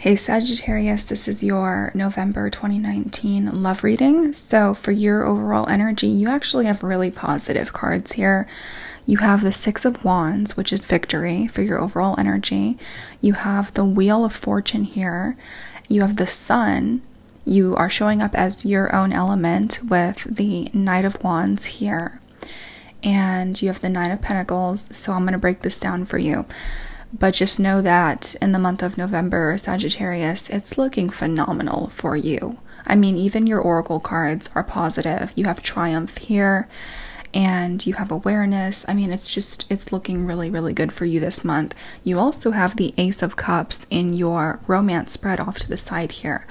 Hey Sagittarius, this is your November 2019 love reading. So for your overall energy, you actually have really positive cards here. You have the Six of Wands, which is victory for your overall energy. You have the Wheel of Fortune here. You have the Sun. You are showing up as your own element with the Knight of Wands here. And you have the Nine of Pentacles. So I'm going to break this down for you. But just know that in the month of November, Sagittarius, it's looking phenomenal for you. I mean, even your oracle cards are positive. You have triumph here and you have awareness. I mean, it's looking really, really good for you this month. You also have the Ace of Cups in your romance spread off to the side here.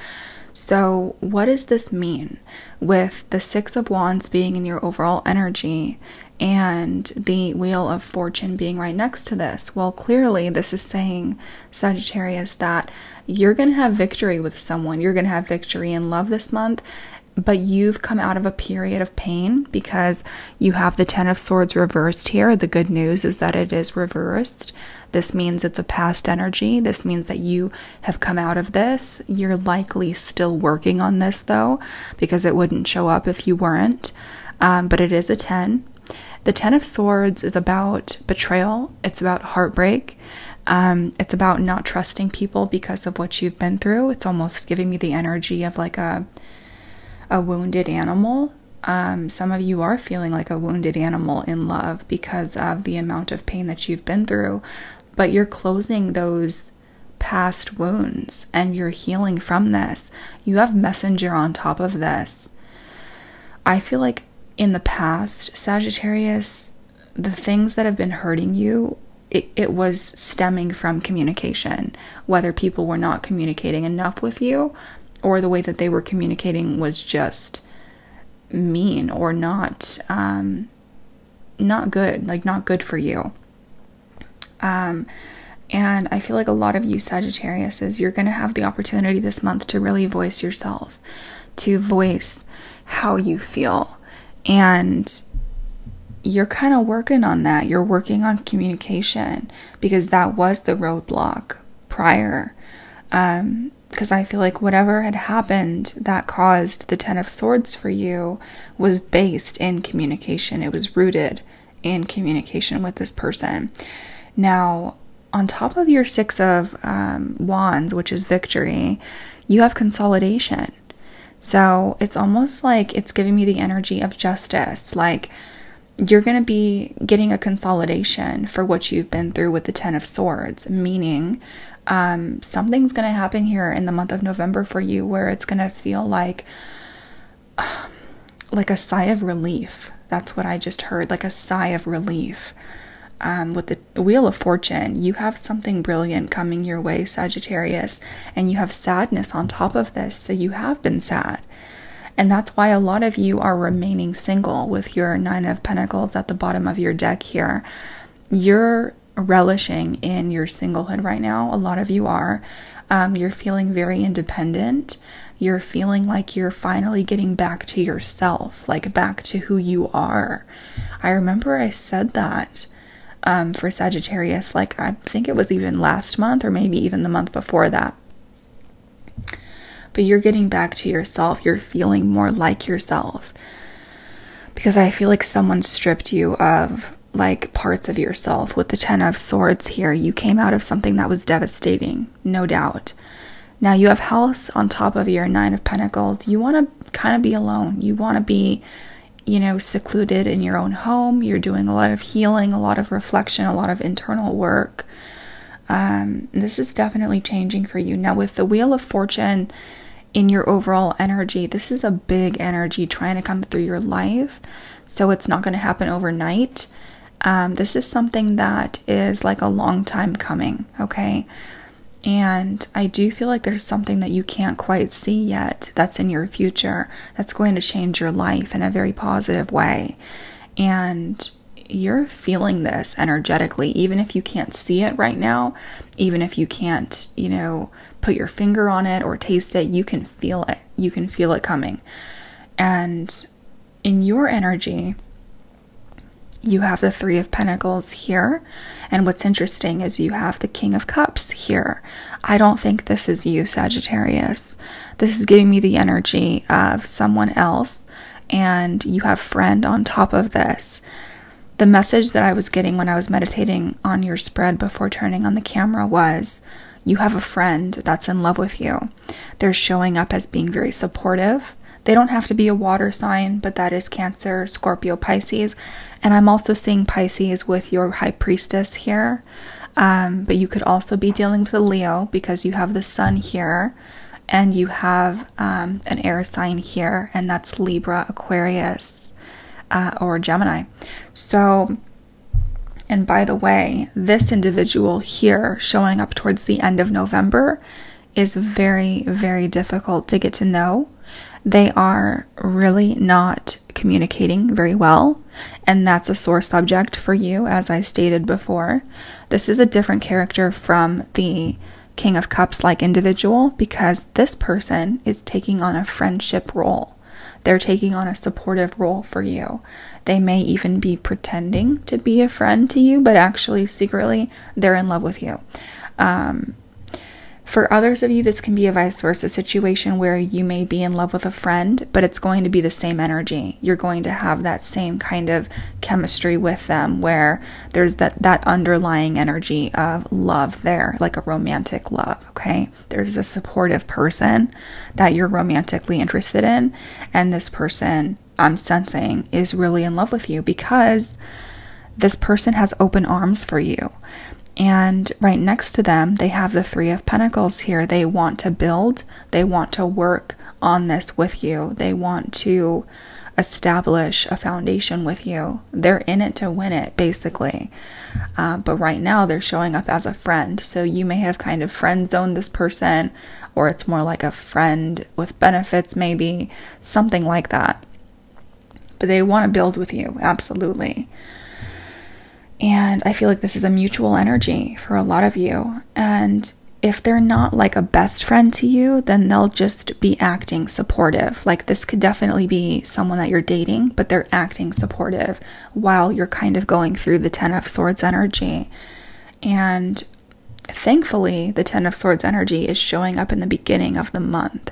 So what does this mean with the Six of Wands being in your overall energy and the Wheel of Fortune being right next to this? Well, clearly this is saying, Sagittarius, that you're going to have victory with someone. You're going to have victory in love this month, but you've come out of a period of pain because you have the Ten of Swords reversed here. The good news is that it is reversed. This means it's a past energy. This means that you have come out of this. You're likely still working on this though, because it wouldn't show up if you weren't. But it is a 10. The Ten of Swords is about betrayal. It's about heartbreak. It's about not trusting people because of what you've been through. It's almost giving me the energy of like a wounded animal. Some of you are feeling like a wounded animal in love because of the amount of pain that you've been through, but you're closing those past wounds and you're healing from this. You have Messenger on top of this. I feel like in the past, Sagittarius, the things that have been hurting you, it was stemming from communication, whether people were not communicating enough with you or the way that they were communicating was just mean or not good, like not good for you. And I feel like a lot of you Sagittariuses, you're going to have the opportunity this month to really voice yourself, to voice how you feel. And you're kind of working on that. You're working on communication because that was the roadblock prior. Because I feel like whatever had happened that caused the Ten of Swords for you was based in communication. It was rooted in communication with this person. Now, on top of your Six of Wands, which is victory, you have consolidation. So it's almost like it's giving me the energy of justice. Like you're going to be getting a consolidation for what you've been through with the Ten of Swords, meaning something's going to happen here in the month of November for you where it's going to feel like a sigh of relief. That's what I just heard, like a sigh of relief. With the Wheel of Fortune, you have something brilliant coming your way, Sagittarius, and you have sadness on top of this, so you have been sad. And that's why a lot of you are remaining single with your Nine of Pentacles at the bottom of your deck here. You're relishing in your singlehood right now. A lot of you are. You're feeling very independent. You're feeling like you're finally getting back to yourself, like back to who you are. I remember I said that for Sagittarius, like I think it was even last month or maybe even the month before that. But you're getting back to yourself. You're feeling more like yourself. Because I feel like someone stripped you of like parts of yourself with the Ten of Swords here. You came out of something that was devastating, no doubt. Now you have House on top of your Nine of Pentacles. You want to kind of be alone. You want to be, secluded in your own home. You're doing a lot of healing, a lot of reflection, a lot of internal work. This is definitely changing for you. Now with the Wheel of Fortune in your overall energy, this is a big energy trying to come through your life. So it's not going to happen overnight. This is something that is like a long time coming, okay? And I do feel like there's something that you can't quite see yet that's in your future that's going to change your life in a very positive way. And you're feeling this energetically, even if you can't see it right now, even if you can't, put your finger on it or taste it, you can feel it. You can feel it coming. And in your energy, You have the Three of Pentacles here, and what's interesting is you have the King of Cups here. I don't think this is you, Sagittarius. This is giving me the energy of someone else, and you have friend on top of this. The message that I was getting when I was meditating on your spread before turning on the camera was, you have a friend that's in love with you. They're showing up as being very supportive. They don't have to be a water sign, but that is Cancer, Scorpio, Pisces. And I'm also seeing Pisces with your High Priestess here. But you could also be dealing with a Leo because you have the Sun here. And you have an air sign here. And that's Libra, Aquarius, or Gemini. So, and by the way, this individual here showing up towards the end of November is very, very difficult to get to know. They are really not communicating very well, and that's a sore subject for you, as I stated before. This is a different character from the King of Cups-like individual because this person is taking on a friendship role. They're taking on a supportive role for you. They may even be pretending to be a friend to you, but actually secretly they're in love with you. For others of you, this can be a vice versa situation where you may be in love with a friend, but it's going to be the same energy. You're going to have that same kind of chemistry with them where there's that underlying energy of love there, like a romantic love, okay? There's a supportive person that you're romantically interested in, and this person, I'm sensing, is really in love with you because this person has open arms for you. And right next to them, they have the Three of Pentacles here. They want to build. They want to work on this with you. They want to establish a foundation with you. They're in it to win it, basically. But right now, they're showing up as a friend. So you may have kind of friend zoned this person, or it's more like a friend with benefits, maybe. Something like that. But they want to build with you, absolutely. And I feel like this is a mutual energy for a lot of you. And if they're not like a best friend to you, then they'll just be acting supportive. Like this could definitely be someone that you're dating, but they're acting supportive while you're kind of going through the Ten of Swords energy. And thankfully, the Ten of Swords energy is showing up in the beginning of the month.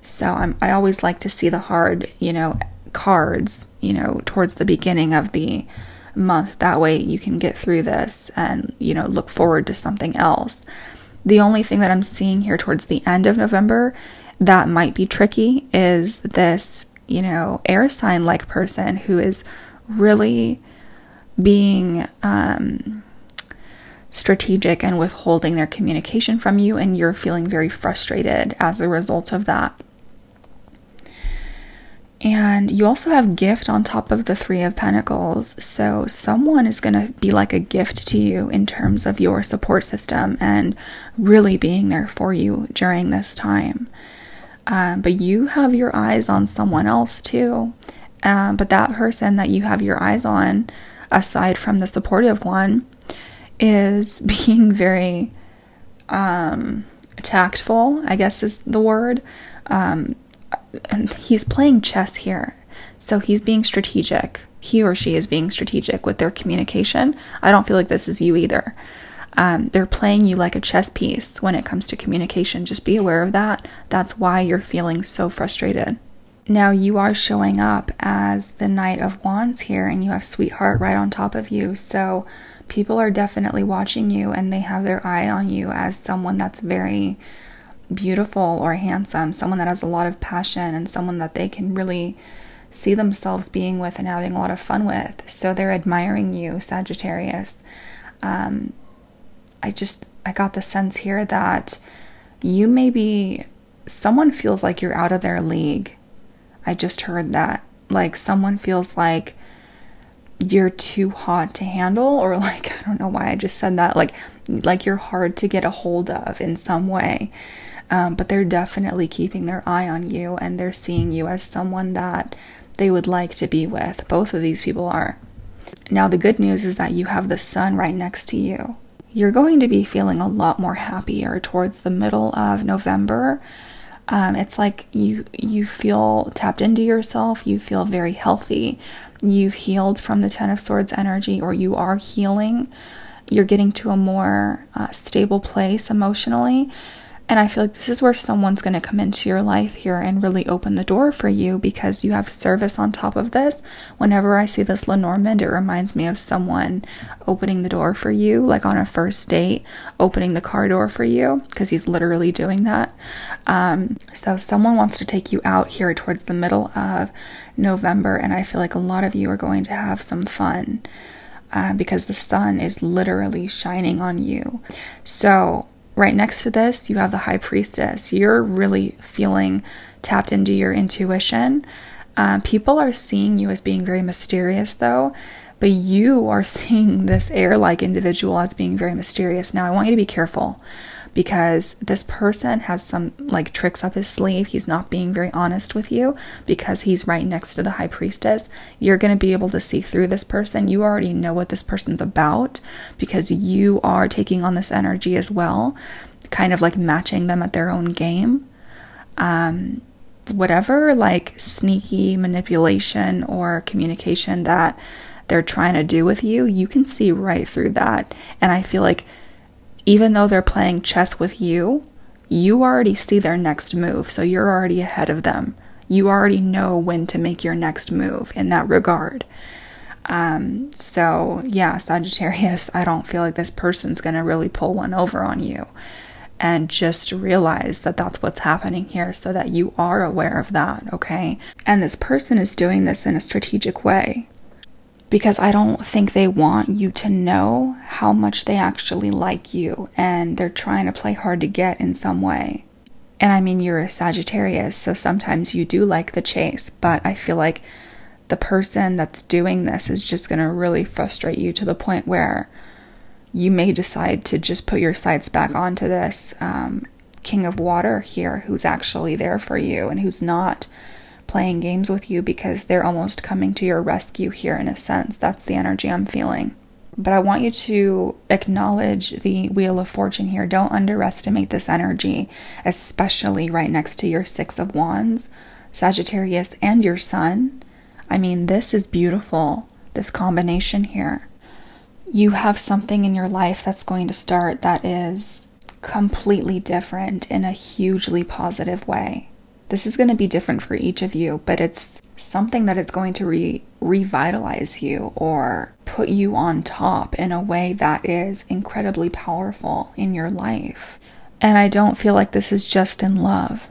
So I always like to see the hard, cards, towards the beginning of the month. That way you can get through this and, look forward to something else. The only thing that I'm seeing here towards the end of November that might be tricky is this, air sign-like person who is really being strategic and withholding their communication from you, and you're feeling very frustrated as a result of that. And you also have gift on top of the Three of Pentacles. So someone is going to be like a gift to you in terms of your support system and really being there for you during this time. But you have your eyes on someone else too. But that person that you have your eyes on, aside from the supportive one, is being very tactful, I guess is the word. And he's playing chess here. So he's being strategic. He or she is being strategic with their communication. I don't feel like this is you either. They're playing you like a chess piece when it comes to communication. Just be aware of that. That's why you're feeling so frustrated. Now you are showing up as the Knight of Wands here, and you have Sweetheart right on top of you. So people are definitely watching you, and they have their eye on you as someone that's very beautiful or handsome, someone that has a lot of passion, and someone that they can really see themselves being with and having a lot of fun with. So they're admiring you, Sagittarius. I got the sense here that someone feels like you're out of their league. I just heard that. Like someone feels like you're too hot to handle, or like, I don't know why I just said that, like you're hard to get a hold of in some way. But they're definitely keeping their eye on you, and they're seeing you as someone that they would like to be with. Both of these people are. Now, the good news is that you have the Sun right next to you. You're going to be feeling a lot more happier towards the middle of November. It's like you feel tapped into yourself. You feel very healthy. You've healed from the Ten of Swords energy, or you are healing. You're getting to a more stable place emotionally. And I feel like this is where someone's going to come into your life here and really open the door for you, because you have service on top of this. Whenever I see this Lenormand, it reminds me of someone opening the door for you, like on a first date, opening the car door for you, because he's literally doing that. So someone wants to take you out here towards the middle of November, and I feel like a lot of you are going to have some fun because the sun is literally shining on you. So right next to this, you have the High Priestess. You're really feeling tapped into your intuition. People are seeing you as being very mysterious, though, but you are seeing this air-like individual as being very mysterious. Now, I want you to be careful, because this person has some like tricks up his sleeve. He's not being very honest with you because he's right next to the High Priestess. You're going to be able to see through this person. You already know what this person's about because you are taking on this energy as well, kind of like matching them at their own game. Whatever like sneaky manipulation or communication that they're trying to do with you, you can see right through that. And I feel like even though they're playing chess with you, you already see their next move. So you're already ahead of them. You already know when to make your next move in that regard. So yeah, Sagittarius, I don't feel like this person's going to really pull one over on you. And just realize that that's what's happening here, so that you are aware of that, okay? And this person is doing this in a strategic way, because I don't think they want you to know how much they actually like you, and they're trying to play hard to get in some way. And I mean, you're a Sagittarius, so sometimes you do like the chase, but I feel like the person that's doing this is just going to really frustrate you to the point where you may decide to just put your sights back onto this King of Water here, who's actually there for you and who's not playing games with you, because they're almost coming to your rescue here in a sense. That's the energy I'm feeling. But I want you to acknowledge the Wheel of Fortune here. Don't underestimate this energy, especially right next to your Six of Wands, Sagittarius, and your Sun. I mean, this is beautiful, this combination here. You have something in your life that's going to start that is completely different in a hugely positive way. This is going to be different for each of you, but it's something that is going to revitalize you or put you on top in a way that is incredibly powerful in your life. And I don't feel like this is just in love.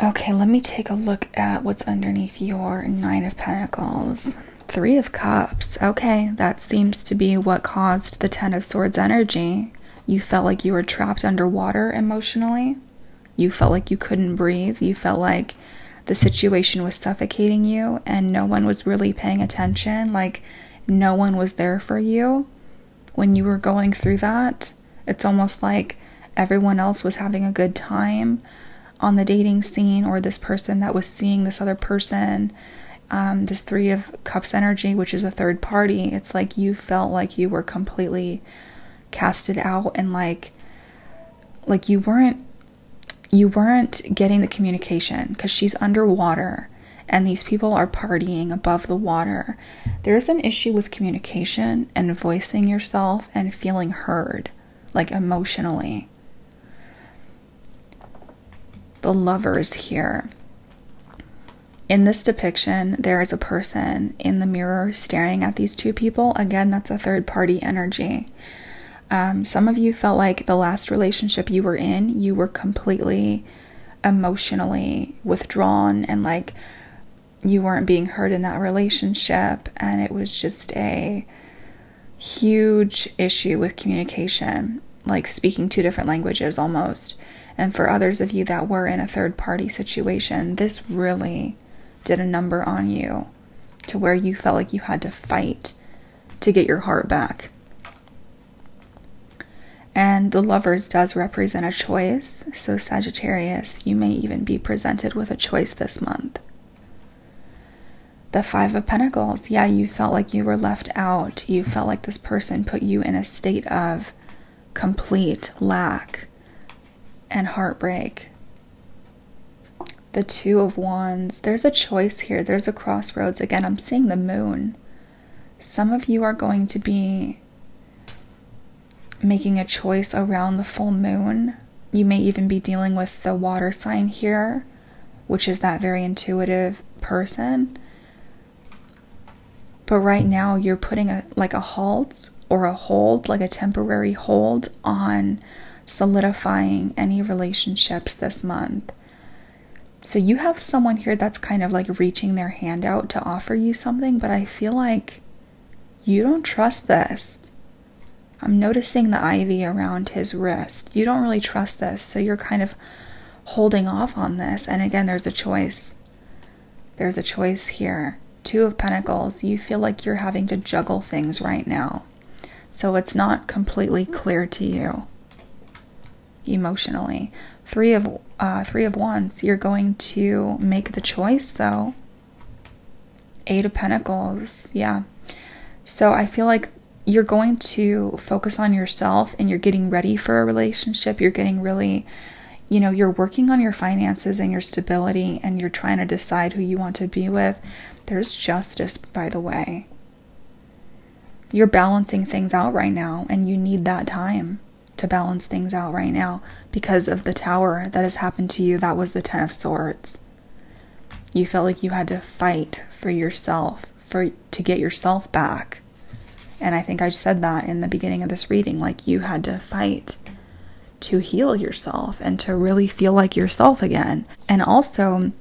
Okay, let me take a look at what's underneath your Nine of Pentacles. Three of Cups. Okay, that seems to be what caused the Ten of Swords energy. You felt like you were trapped underwater emotionally. You felt like you couldn't breathe. You felt like the situation was suffocating you and no one was really paying attention. Like no one was there for you when you were going through that. It's almost like everyone else was having a good time on the dating scene, or this person that was seeing this other person. This Three of Cups energy, which is a third party. It's like you felt like you were completely casted out, and like you weren't getting the communication because she's underwater and these people are partying above the water. There's an issue with communication and voicing yourself and feeling heard, like emotionally. The Lovers here. In this depiction, there is a person in the mirror staring at these two people. Again, that's a third party energy. Some of you felt like the last relationship you were in, you were completely emotionally withdrawn and like you weren't being heard in that relationship, and it was just a huge issue with communication, like speaking two different languages almost. And for others of you that were in a third party situation, this really did a number on you to where you felt like you had to fight to get your heart back. And the Lovers does represent a choice. So Sagittarius, you may even be presented with a choice this month. The Five of Pentacles. Yeah, you felt like you were left out. You felt like this person put you in a state of complete lack and heartbreak. The Two of Wands. There's a choice here. There's a crossroads. Again, I'm seeing the moon. Some of you are going to be making a choice around the full moon. You may even be dealing with the water sign here, which is that very intuitive person. But right now you're putting a halt or a hold, like a temporary hold on solidifying any relationships this month. So you have someone here that's kind of like reaching their hand out to offer you something, but I feel like you don't trust this. I'm noticing the ivy around his wrist. You don't really trust this, so you're kind of holding off on this. And again, there's a choice. There's a choice here. Two of Pentacles. You feel like you're having to juggle things right now. So it's not completely clear to you emotionally. Three of Wands. You're going to make the choice though. Eight of Pentacles. Yeah. So I feel like you're going to focus on yourself and you're getting ready for a relationship. You're getting really, you're working on your finances and your stability, and you're trying to decide who you want to be with. There's justice, by the way. You're balancing things out right now, and you need that time to balance things out right now because of the Tower that has happened to you. That was the Ten of Swords. You felt like you had to fight for yourself, to get yourself back. And I think I said that in the beginning of this reading, like you had to fight to heal yourself and to really feel like yourself again. And also,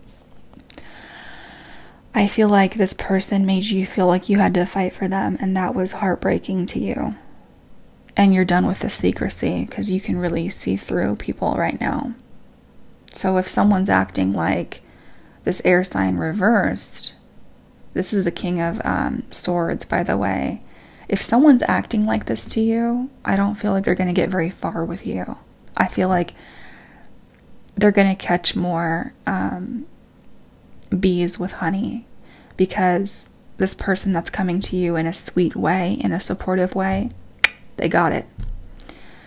I feel like this person made you feel like you had to fight for them, and that was heartbreaking to you. And you're done with the secrecy because you can really see through people right now. So if someone's acting like this air sign reversed, this is the King of Swords, by the way. If someone's acting like this to you, I don't feel like they're going to get very far with you. I feel like they're going to catch more bees with honey, because this person that's coming to you in a sweet way, in a supportive way, they got it.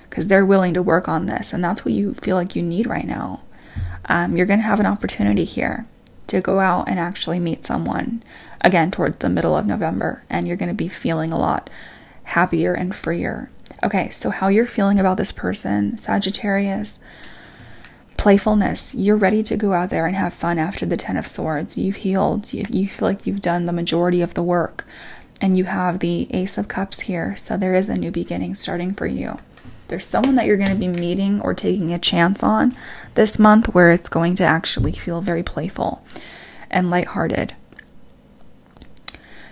Because they're willing to work on this, and that's what you feel like you need right now. You're going to have an opportunity here to go out and actually meet someone, again, towards the middle of November, and you're going to be feeling a lot happier and freer. Okay, so how you're feeling about this person, Sagittarius. Playfulness. You're ready to go out there and have fun after the Ten of Swords. You've healed. You feel like you've done the majority of the work. And you have the Ace of Cups here, so there is a new beginning starting for you. There's someone that you're going to be meeting or taking a chance on this month where it's going to actually feel very playful and lighthearted.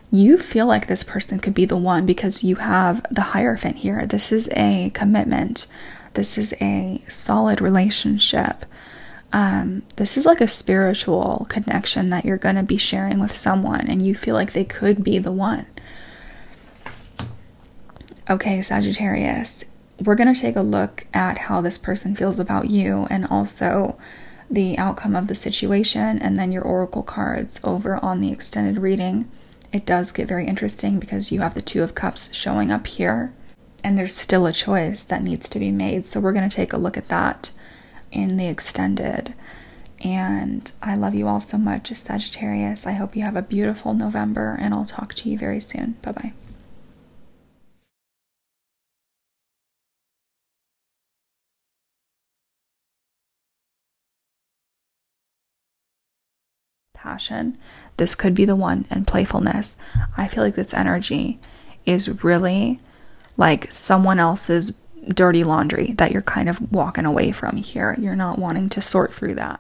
You feel like this person could be the one because you have the Hierophant here. This is a commitment. This is a solid relationship. This is like a spiritual connection that you're going to be sharing with someone, and you feel like they could be the one. Okay, Sagittarius, we're going to take a look at how this person feels about you and also the outcome of the situation, and then your oracle cards over on the extended reading. It does get very interesting because you have the Two of Cups showing up here, and there's still a choice that needs to be made. So we're going to take a look at that in the extended. And I love you all so much, Sagittarius. I hope you have a beautiful November, and I'll talk to you very soon. Bye-bye. Passion. This could be the one, and playfulness. I feel like this energy is really like someone else's dirty laundry that you're kind of walking away from here. You're not wanting to sort through that.